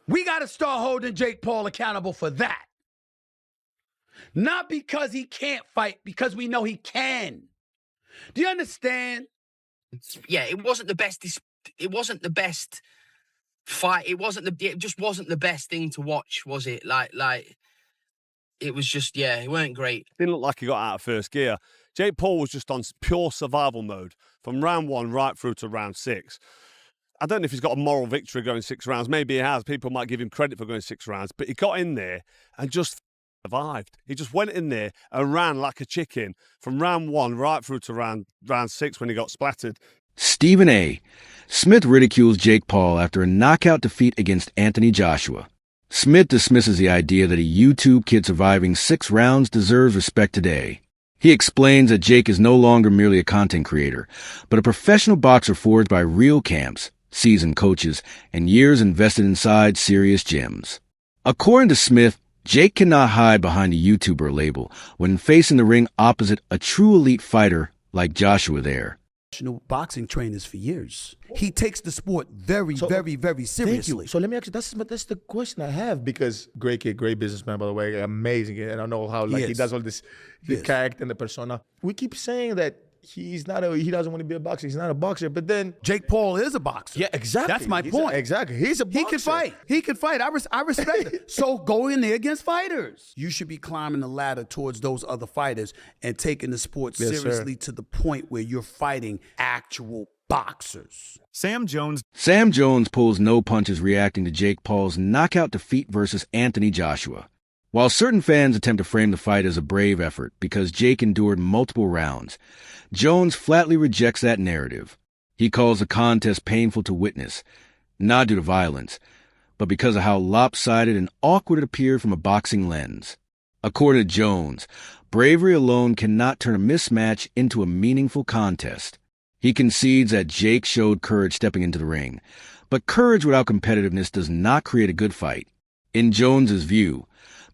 We got to start holding Jake Paul accountable for that. Not because he can't fight, because we know he can. Do you understand? Yeah, it wasn't the best. It wasn't the best fight. It just wasn't the best thing to watch, was it? Like it was just, yeah, it weren't great. Didn't look like he got out of first gear. Jake Paul was just on pure survival mode from round 1 right through to round 6. I don't know if he's got a moral victory going 6 rounds. Maybe he has. People might give him credit for going 6 rounds. But he got in there and just survived. He just went in there and ran like a chicken from round 1 right through to round 6 when he got splattered. Stephen A. Smith ridicules Jake Paul after a knockout defeat against Anthony Joshua. Smith dismisses the idea that a YouTube kid surviving 6 rounds deserves respect today. He explains that Jake is no longer merely a content creator, but a professional boxer forged by real camps, seasoned coaches, and years invested inside serious gyms. According to Smith, Jake cannot hide behind a YouTuber label when facing the ring opposite a true elite fighter like Joshua there. Boxing trainers for years. He takes the sport very seriously. Thank you. So let me ask you, that's the question I have, because great kid, great businessman, by the way, amazing. And I know how he does all this, the character and the persona. We keep saying that he doesn't want to be a boxer. He's not a boxer. But then Jake Paul is a boxer. Yeah, exactly. That's my point. Exactly. He's a boxer. He can fight. I respect it. So go in there against fighters. You should be climbing the ladder towards those other fighters and taking the sport seriously to the point where you're fighting actual boxers. Sam Jones pulls no punches reacting to Jake Paul's knockout defeat versus Anthony Joshua. While certain fans attempt to frame the fight as a brave effort because Jake endured multiple rounds, Jones flatly rejects that narrative. He calls the contest painful to witness, not due to violence, but because of how lopsided and awkward it appeared from a boxing lens. According to Jones, bravery alone cannot turn a mismatch into a meaningful contest. He concedes that Jake showed courage stepping into the ring, but courage without competitiveness does not create a good fight. In Jones's view,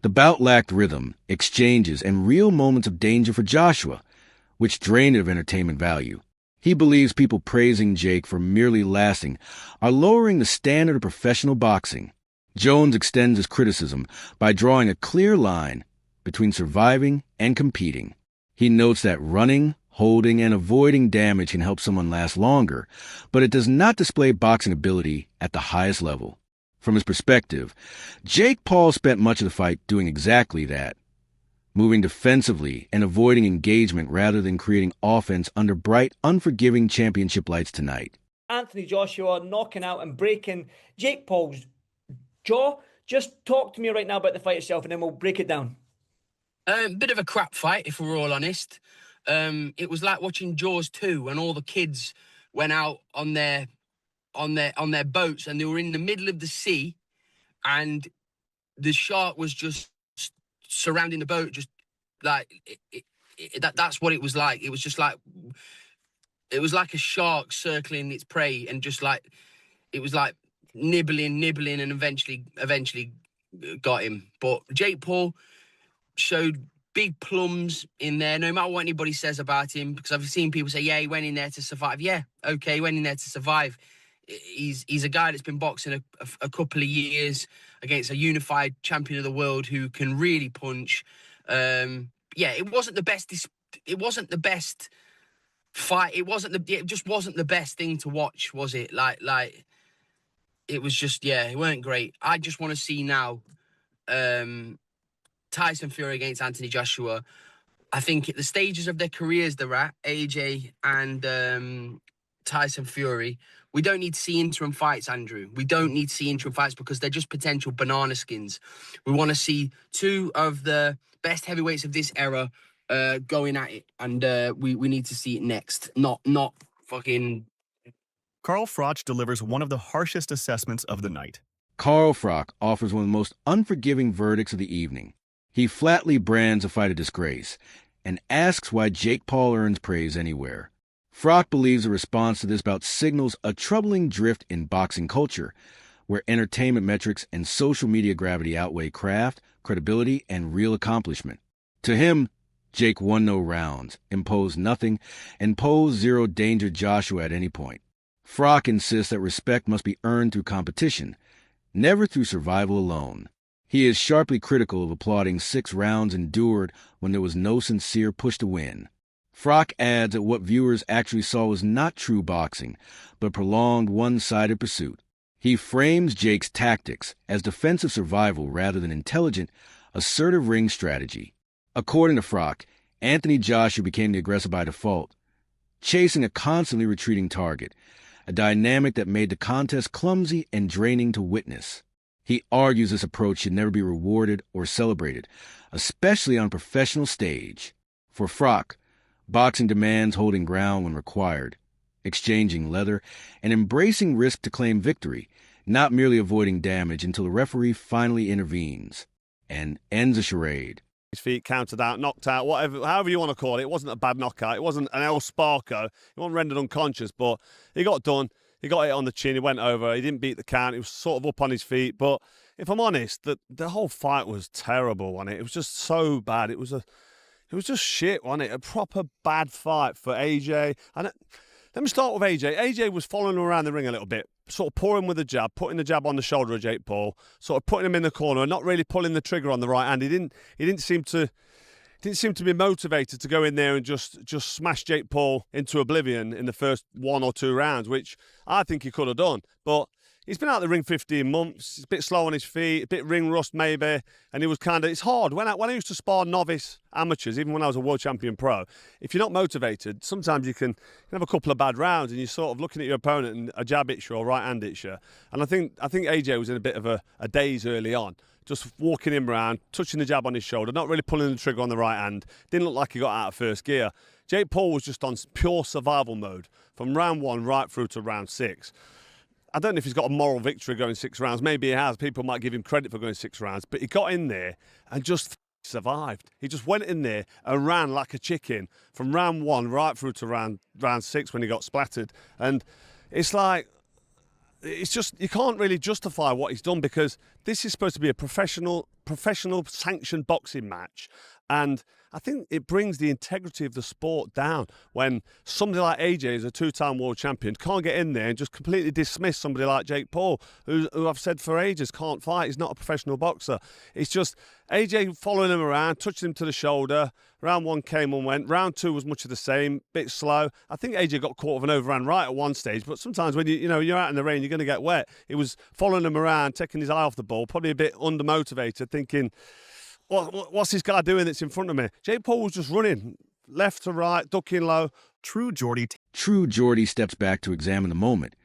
the bout lacked rhythm, exchanges, and real moments of danger for Joshua, which drained it of entertainment value. He believes people praising Jake for merely lasting are lowering the standard of professional boxing. Jones extends his criticism by drawing a clear line between surviving and competing. He notes that running, holding, and avoiding damage can help someone last longer, but it does not display boxing ability at the highest level. From his perspective, Jake Paul spent much of the fight doing exactly that, moving defensively and avoiding engagement rather than creating offense under bright, unforgiving championship lights tonight. Anthony Joshua knocking out and breaking Jake Paul's jaw. Just talk to me right now about the fight itself and then we'll break it down. Bit of a crap fight, if we're all honest. It was like watching Jaws 2 when all the kids went out on their boats and they were in the middle of the sea and the shark was just surrounding the boat, just like that's what it was like. It was just like a shark circling its prey and just like it was like nibbling and eventually got him. But Jake Paul showed big plums in there, no matter what anybody says about him, because I've seen people say, yeah, he went in there to survive. Yeah, okay, he went in there to survive. He's a guy that's been boxing a couple of years against a unified champion of the world who can really punch. It wasn't the best. It wasn't the best fight. It just wasn't the best thing to watch, was it? Like it was just, it weren't great. I just want to see now Tyson Fury against Anthony Joshua. I think at the stages of their careers they're at, AJ and Tyson Fury, we don't need to see interim fights, Andrew. We don't need to see interim fights because they're just potential banana skins. We want to see two of the best heavyweights of this era going at it, and we need to see it next. Not fucking... Carl Froch delivers one of the harshest assessments of the night. Carl Froch offers one of the most unforgiving verdicts of the evening. He flatly brands a fight a disgrace and asks why Jake Paul earns praise anywhere. Froch believes the response to this bout signals a troubling drift in boxing culture, where entertainment metrics and social media gravity outweigh craft, credibility, and real accomplishment. To him, Jake won no rounds, imposed nothing, and posed zero danger Joshua at any point. Froch insists that respect must be earned through competition, never through survival alone. He is sharply critical of applauding 6 rounds endured when there was no sincere push to win. Frock adds that what viewers actually saw was not true boxing, but prolonged one-sided pursuit. He frames Jake's tactics as defensive survival rather than intelligent, assertive ring strategy. According to Frock, Anthony Joshua became the aggressor by default, chasing a constantly retreating target, a dynamic that made the contest clumsy and draining to witness. He argues this approach should never be rewarded or celebrated, especially on a professional stage. For Frock, boxing demands holding ground when required, exchanging leather, and embracing risk to claim victory, not merely avoiding damage until the referee finally intervenes and ends a charade. His feet counted out, knocked out, whatever, however you want to call it. It wasn't a bad knockout. It wasn't an El Sparko. He wasn't rendered unconscious, but he got done. He got it on the chin. He went over. He didn't beat the count. He was sort of up on his feet. But if I'm honest, the whole fight was terrible, wasn't it? It was just so bad. It was just shit, wasn't it? A proper bad fight for AJ. And let me start with AJ. AJ was following him around the ring a little bit, sort of pouring with the jab, putting the jab on the shoulder of Jake Paul, sort of putting him in the corner and not really pulling the trigger on the right hand. He didn't seem to be motivated to go in there and just smash Jake Paul into oblivion in the first 1 or 2 rounds, which I think he could have done. But he's been out of the ring 15 months. He's a bit slow on his feet, a bit ring rust maybe, and he was it's hard. When I used to spar novice amateurs, even when I was a world champion pro, if you're not motivated, sometimes you can have a couple of bad rounds and you're sort of looking at your opponent and a jab hits you or right hand hits you. And I think AJ was in a bit of a daze early on, just walking him around, touching the jab on his shoulder, not really pulling the trigger on the right hand. Didn't look like he got out of first gear. Jake Paul was just on pure survival mode from round 1 right through to round 6. I don't know if he's got a moral victory going 6 rounds. Maybe he has. People might give him credit for going 6 rounds. But he got in there and just survived. He just went in there and ran like a chicken from round 1 right through to round 6 when he got splattered. And it's like, it's just, you can't really justify what he's done because this is supposed to be a professional sanctioned boxing match. And I think it brings the integrity of the sport down when somebody like AJ is a 2-time world champion, can't get in there and just completely dismiss somebody like Jake Paul, who I've said for ages can't fight. He's not a professional boxer. It's just AJ following him around, touching him to the shoulder. Round 1 came and went. Round 2 was much of the same, bit slow. I think AJ got caught with an overhand right at one stage, but sometimes when you're out in the rain, you're going to get wet. He was following him around, taking his eye off the ball, probably a bit undermotivated, thinking, what's this guy doing that's in front of me? Jake Paul was just running left to right, ducking low. True Geordie steps back to examine the moment,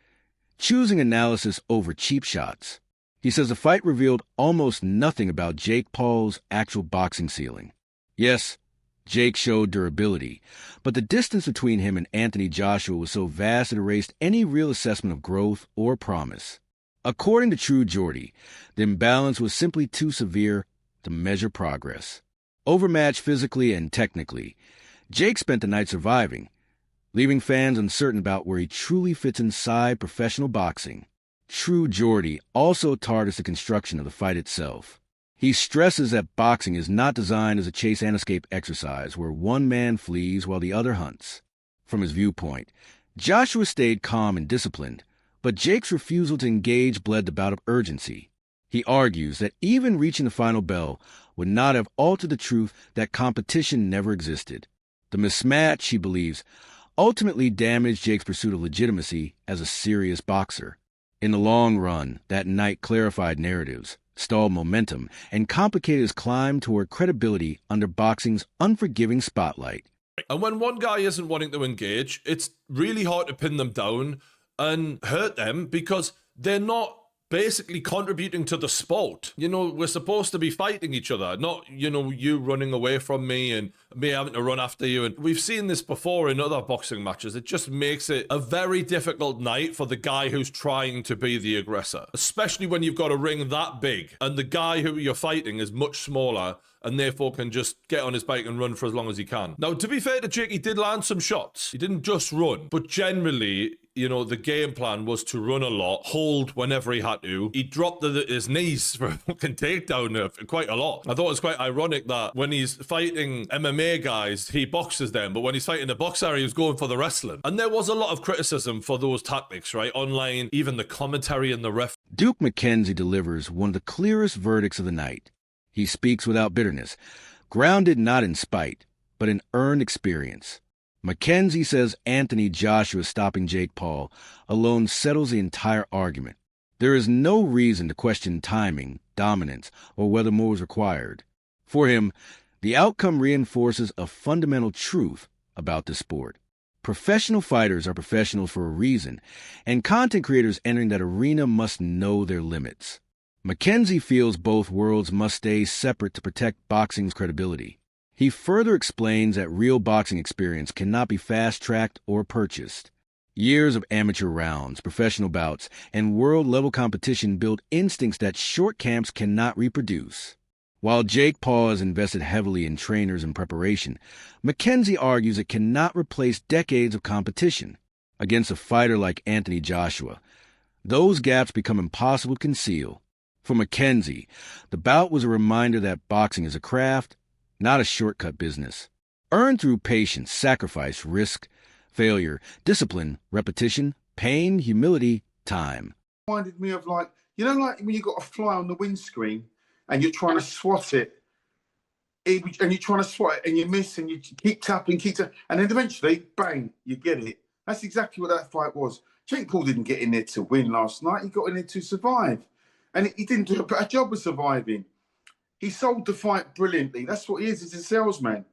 choosing analysis over cheap shots. He says the fight revealed almost nothing about Jake Paul's actual boxing ceiling. Yes, Jake showed durability, but the distance between him and Anthony Joshua was so vast it erased any real assessment of growth or promise. According to True Geordie, the imbalance was simply too severe to measure progress. Overmatched physically and technically, Jake spent the night surviving, leaving fans uncertain about where he truly fits inside professional boxing. True Geordie also targets the construction of the fight itself. He stresses that boxing is not designed as a chase and escape exercise where one man flees while the other hunts. From his viewpoint, Joshua stayed calm and disciplined, but Jake's refusal to engage bled the bout of urgency. He argues that even reaching the final bell would not have altered the truth that competition never existed. The mismatch, he believes, ultimately damaged Jake's pursuit of legitimacy as a serious boxer. In the long run, that night clarified narratives, stalled momentum, and complicated his climb toward credibility under boxing's unforgiving spotlight. And when one guy isn't wanting to engage, it's really hard to pin them down and hurt them because they're not basically contributing to the sport. We're supposed to be fighting each other, not, you running away from me and me having to run after you. And we've seen this before in other boxing matches. It just makes it a very difficult night for the guy who's trying to be the aggressor, especially when you've got a ring that big and the guy who you're fighting is much smaller and therefore can just get on his bike and run for as long as he can. Now, to be fair to Jake, he did land some shots. He didn't just run, but generally, the game plan was to run a lot, hold whenever he had to. He dropped his knees for a fucking takedown quite a lot. I thought it was quite ironic that when he's fighting MMA guys, he boxes them, but when he's fighting a boxer, he was going for the wrestling. And there was a lot of criticism for those tactics, right? Online, even the commentary and the ref. Duke McKenzie delivers one of the clearest verdicts of the night. He speaks without bitterness, grounded not in spite, but in earned experience. McKenzie says Anthony Joshua stopping Jake Paul alone settles the entire argument. There is no reason to question timing, dominance, or whether more was required. For him, the outcome reinforces a fundamental truth about the sport. Professional fighters are professionals for a reason, and content creators entering that arena must know their limits. McKenzie feels both worlds must stay separate to protect boxing's credibility. He further explains that real boxing experience cannot be fast-tracked or purchased. Years of amateur rounds, professional bouts, and world-level competition build instincts that short camps cannot reproduce. While Jake Paul has invested heavily in trainers and preparation, McKenzie argues it cannot replace decades of competition. Against a fighter like Anthony Joshua, those gaps become impossible to conceal. For McKenzie, the bout was a reminder that boxing is a craft, not a shortcut business. Earned through patience, sacrifice, risk, failure, discipline, repetition, pain, humility, time. Reminded me of like when you got a fly on the windscreen and you're trying to swat it, and you're trying to swat it and you miss and you keep tapping, and then eventually, bang, you get it. That's exactly what that fight was. Jake Paul didn't get in there to win last night. He got in there to survive. And he didn't do a better job of surviving. He sold the fight brilliantly. That's what he is. He's a salesman.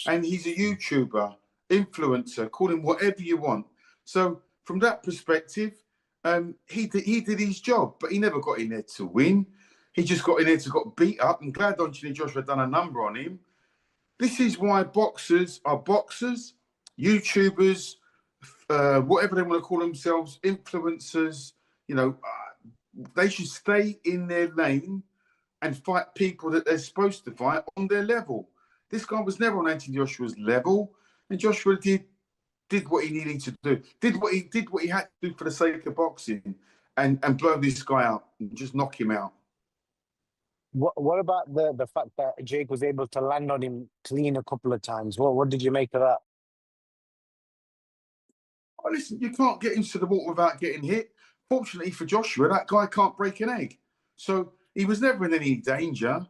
And he's a YouTuber, influencer, call him whatever you want. So from that perspective, he did his job, but he never got in there to win. He just got in there to got beat up. I'm glad Anthony Joshua done a number on him. This is why boxers are boxers, YouTubers, whatever they want to call themselves, influencers, they should stay in their lane and fight people that they're supposed to fight on their level. This guy was never on Anthony Joshua's level, and Joshua did what he needed to do, did what he had to do for the sake of boxing, and blow this guy out and just knock him out. What about the fact that Jake was able to land on him clean a couple of times? What did you make of that? Oh, listen, you can't get into the water without getting hit. Fortunately for Joshua, that guy can't break an egg. So he was never in any danger.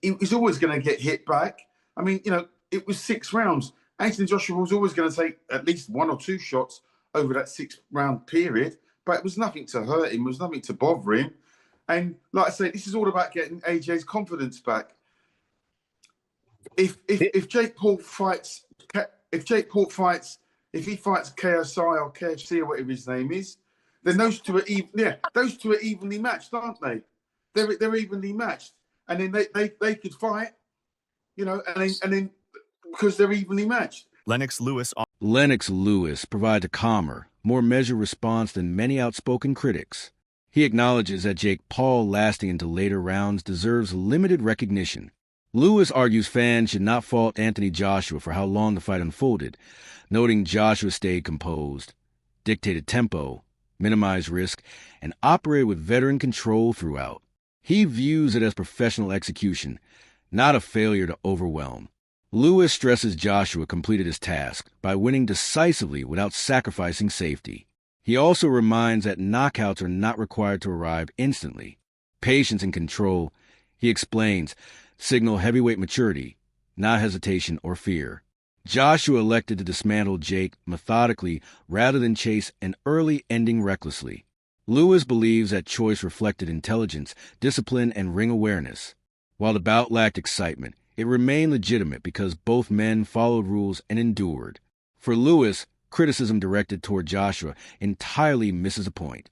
He's always going to get hit back. I mean, it was 6 rounds. Anthony Joshua was always going to take at least 1 or 2 shots over that 6-round period, but it was nothing to hurt him. It was nothing to bother him. And like I say, this is all about getting AJ's confidence back. If Jake Paul fights, if he fights KSI or KFC or whatever his name is, then those two are evenly matched, aren't they? They're evenly matched, and then they could fight, and then because they're evenly matched. Lennox Lewis provides a calmer, more measured response than many outspoken critics. He acknowledges that Jake Paul lasting into later rounds deserves limited recognition. Lewis argues fans should not fault Anthony Joshua for how long the fight unfolded, noting Joshua stayed composed, dictated tempo, minimized risk, and operated with veteran control throughout. He views it as professional execution, not a failure to overwhelm. Lewis stresses Joshua completed his task by winning decisively without sacrificing safety. He also reminds that knockouts are not required to arrive instantly. Patience and control, he explains, signal heavyweight maturity, not hesitation or fear. Joshua elected to dismantle Jake methodically rather than chase an early ending recklessly. Lewis believes that choice reflected intelligence, discipline, and ring awareness. While the bout lacked excitement, it remained legitimate because both men followed rules and endured. For Lewis, criticism directed toward Joshua entirely misses the point.